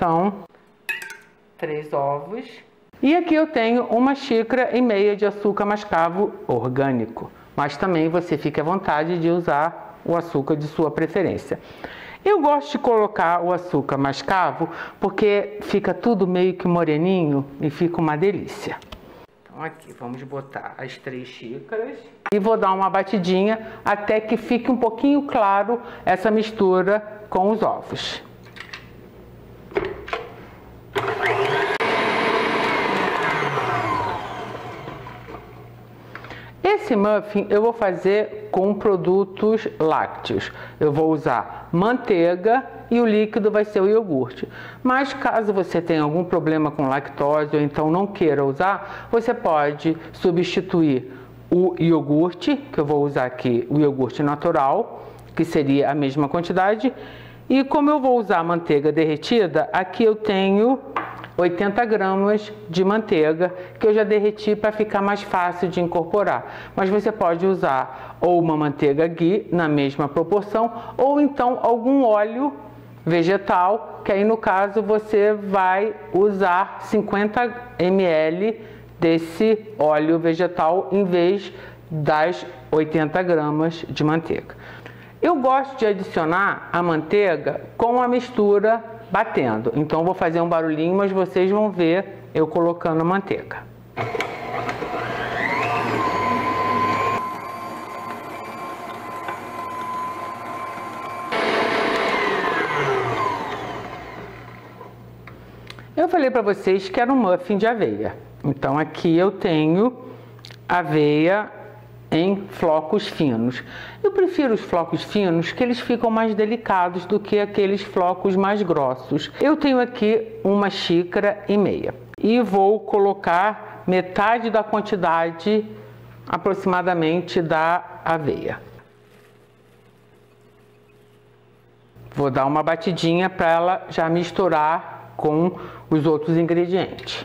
Então, 3 ovos. E aqui eu tenho 1,5 xícaras de açúcar mascavo orgânico. Mas também você fica à vontade de usar o açúcar de sua preferência. Eu gosto de colocar o açúcar mascavo porque fica tudo meio que moreninho e fica uma delícia. Então aqui vamos botar as 3 xícaras e vou dar uma batidinha até que fique um pouquinho claro essa mistura com os ovos. Esse muffin eu vou fazer com produtos lácteos. Eu vou usar manteiga e o líquido vai ser o iogurte. Mas caso você tenha algum problema com lactose ou então não queira usar, você pode substituir o iogurte, que eu vou usar aqui o iogurte natural, que seria a mesma quantidade. E como eu vou usar manteiga derretida, aqui eu tenho 80 gramas de manteiga que eu já derreti para ficar mais fácil de incorporar. Mas você pode usar ou uma manteiga ghee na mesma proporção ou então algum óleo vegetal, que aí no caso você vai usar 50 ml desse óleo vegetal em vez das 80 gramas de manteiga. Eu gosto de adicionar a manteiga com a mistura batendo. Então eu vou fazer um barulhinho, mas vocês vão ver eu colocando manteiga. Eu falei para vocês que era um muffin de aveia. Então aqui eu tenho aveia em flocos finos. Eu prefiro os flocos finos, que eles ficam mais delicados do que aqueles flocos mais grossos. Eu tenho aqui 1,5 xícaras e vou colocar metade da quantidade aproximadamente da aveia. Vou dar uma batidinha para ela já misturar com os outros ingredientes.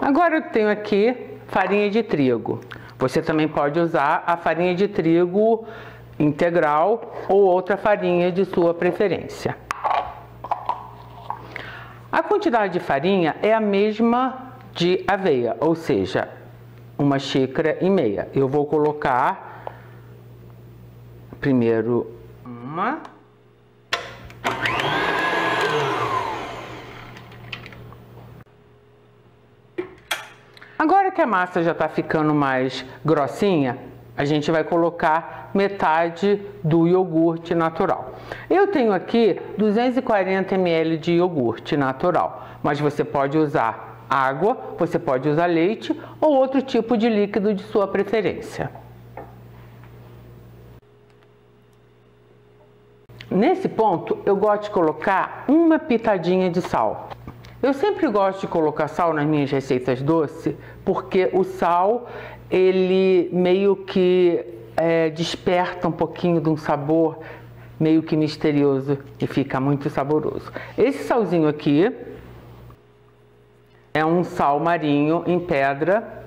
Agora eu tenho aqui farinha de trigo. Você também pode usar a farinha de trigo integral ou outra farinha de sua preferência. A quantidade de farinha é a mesma de aveia, ou seja, 1,5 xícaras. Eu vou colocar primeiro uma. Agora que a massa já está ficando mais grossinha, a gente vai colocar metade do iogurte natural. Eu tenho aqui 240 ml de iogurte natural, mas você pode usar água, você pode usar leite ou outro tipo de líquido de sua preferência. Nesse ponto, eu gosto de colocar uma pitadinha de sal. Eu sempre gosto de colocar sal nas minhas receitas doces, porque o sal, ele meio que desperta um pouquinho de um sabor meio que misterioso e fica muito saboroso. Esse salzinho aqui é um sal marinho em pedra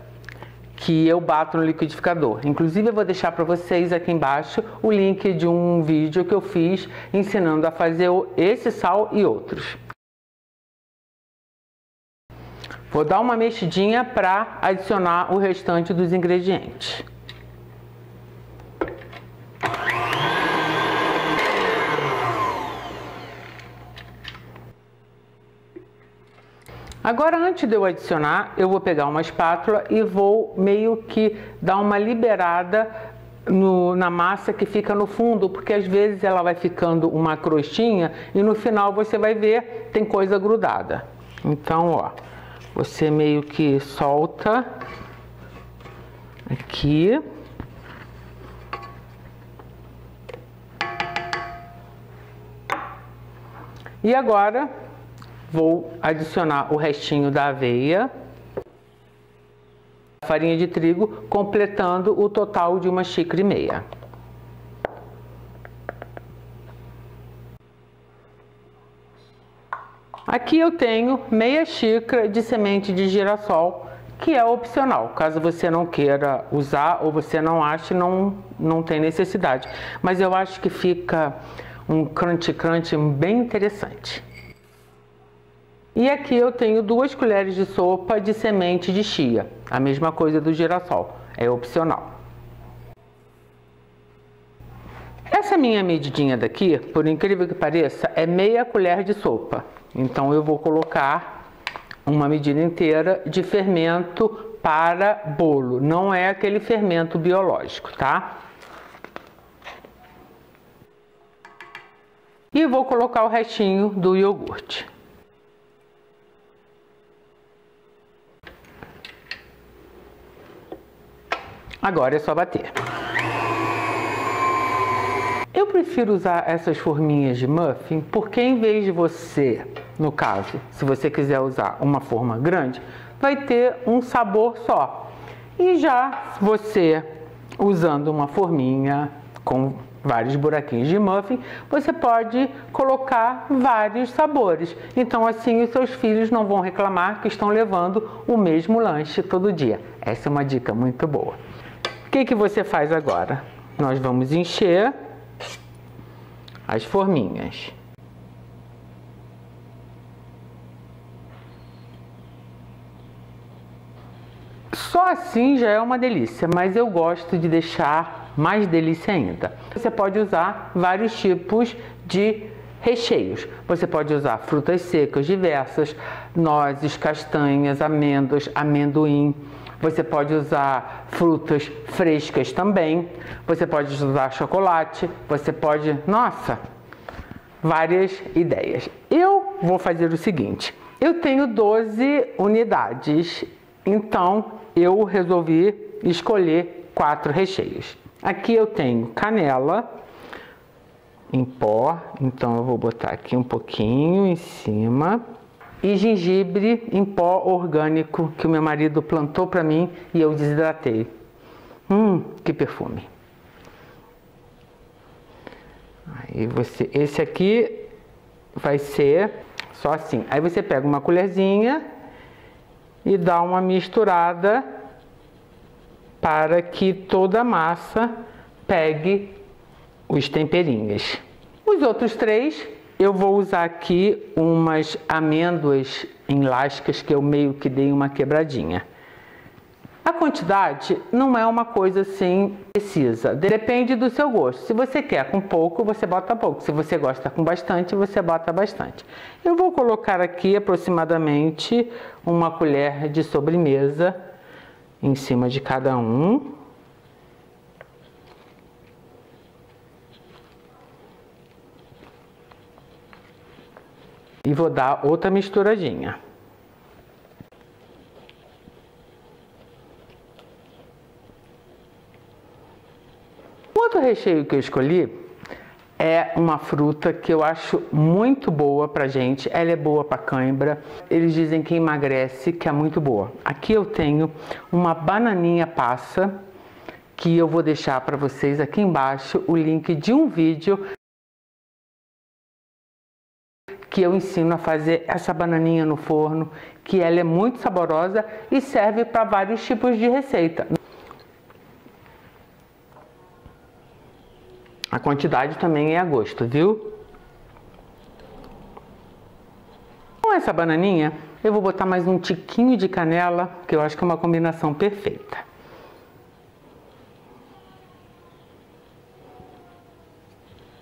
que eu bato no liquidificador. Inclusive eu vou deixar para vocês aqui embaixo o link de um vídeo que eu fiz ensinando a fazer esse sal e outros. Vou dar uma mexidinha para adicionar o restante dos ingredientes. Agora, antes de eu adicionar, eu vou pegar uma espátula e vou meio que dar uma liberada na massa que fica no fundo, porque às vezes ela vai ficando uma crostinha e no final você vai ver tem coisa grudada. Então, ó, você meio que solta aqui. E agora vou adicionar o restinho da aveia, farinha de trigo, completando o total de 1,5 xícaras. Aqui eu tenho meia xícara de semente de girassol que é opcional, caso você não queira usar ou você não ache, não tem necessidade. Mas eu acho que fica um crunch bem interessante. E aqui eu tenho 2 colheres de sopa de semente de chia, a mesma coisa do girassol, é opcional. Essa minha medidinha daqui, por incrível que pareça, é meia colher de sopa. Então eu vou colocar uma medida inteira de fermento para bolo, não é aquele fermento biológico, tá? E vou colocar o restinho do iogurte. Agora é só bater. Eu prefiro usar essas forminhas de muffin porque em vez de você, no caso, se você quiser usar uma forma grande, vai ter um sabor só. E já você usando uma forminha com vários buraquinhos de muffin, você pode colocar vários sabores. Então assim os seus filhos não vão reclamar que estão levando o mesmo lanche todo dia. Essa é uma dica muito boa. O que você faz agora? Nós vamos encher as forminhas. Só assim já é uma delícia, mas eu gosto de deixar mais delícia ainda. Você pode usar vários tipos de recheios. Você pode usar frutas secas diversas, nozes, castanhas, amêndoas, amendoim. Você pode usar frutas frescas também. Você pode usar chocolate. Você pode... Nossa! Várias ideias. Eu vou fazer o seguinte. Eu tenho 12 unidades. Então, eu resolvi escolher 4 recheios. Aqui eu tenho canela em pó. Então, eu vou botar aqui um pouquinho em cima. E gengibre em pó orgânico que o meu marido plantou para mim e eu desidratei. Que perfume! Aí esse aqui vai ser só assim. Aí você pega uma colherzinha e dá uma misturada para que toda a massa pegue os temperinhos. Os outros 3 eu vou usar aqui umas amêndoas em lascas que eu meio que dei uma quebradinha. A quantidade não é uma coisa assim precisa, depende do seu gosto. Se você quer com pouco, você bota pouco. Se você gosta com bastante, você bota bastante. Eu vou colocar aqui aproximadamente uma colher de sobremesa em cima de cada um. E vou dar outra misturadinha. O outro recheio que eu escolhi é uma fruta que eu acho muito boa pra gente. Ela é boa pra cãibra. Eles dizem que emagrece, que é muito boa. Aqui eu tenho uma bananinha passa, que eu vou deixar para vocês aqui embaixo o link de um vídeo que eu ensino a fazer essa bananinha no forno, que ela é muito saborosa e serve para vários tipos de receita. A quantidade também é a gosto, viu? Com essa bananinha, eu vou botar mais um tiquinho de canela, que eu acho que é uma combinação perfeita.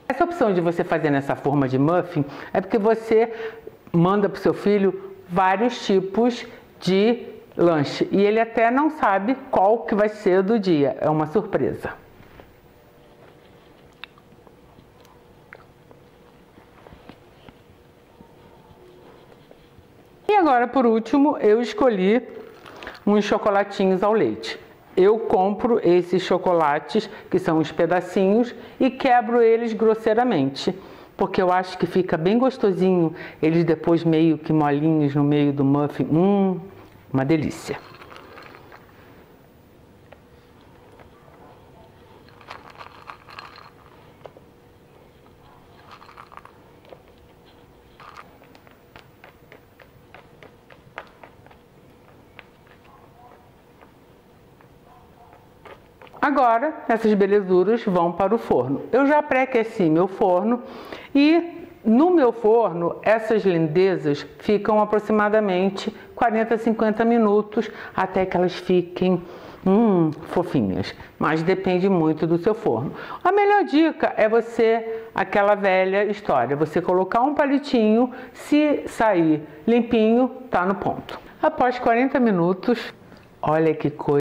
Essa opção de você fazer nessa forma de muffin é porque você manda para o seu filho vários tipos de lanche e ele até não sabe qual que vai ser do dia, é uma surpresa. E agora, por último, eu escolhi uns chocolatinhos ao leite. Eu compro esses chocolates, que são os pedacinhos, e quebro eles grosseiramente, porque eu acho que fica bem gostosinho, eles depois meio que molinhos no meio do muffin. Uma delícia. Agora, essas belezuras vão para o forno. Eu já pré-aqueci meu forno e no meu forno essas lindezas ficam aproximadamente 40 a 50 minutos até que elas fiquem fofinhas, mas depende muito do seu forno. A melhor dica é aquela velha história, você colocar um palitinho, se sair limpinho, tá no ponto. Após 40 minutos, olha que coisa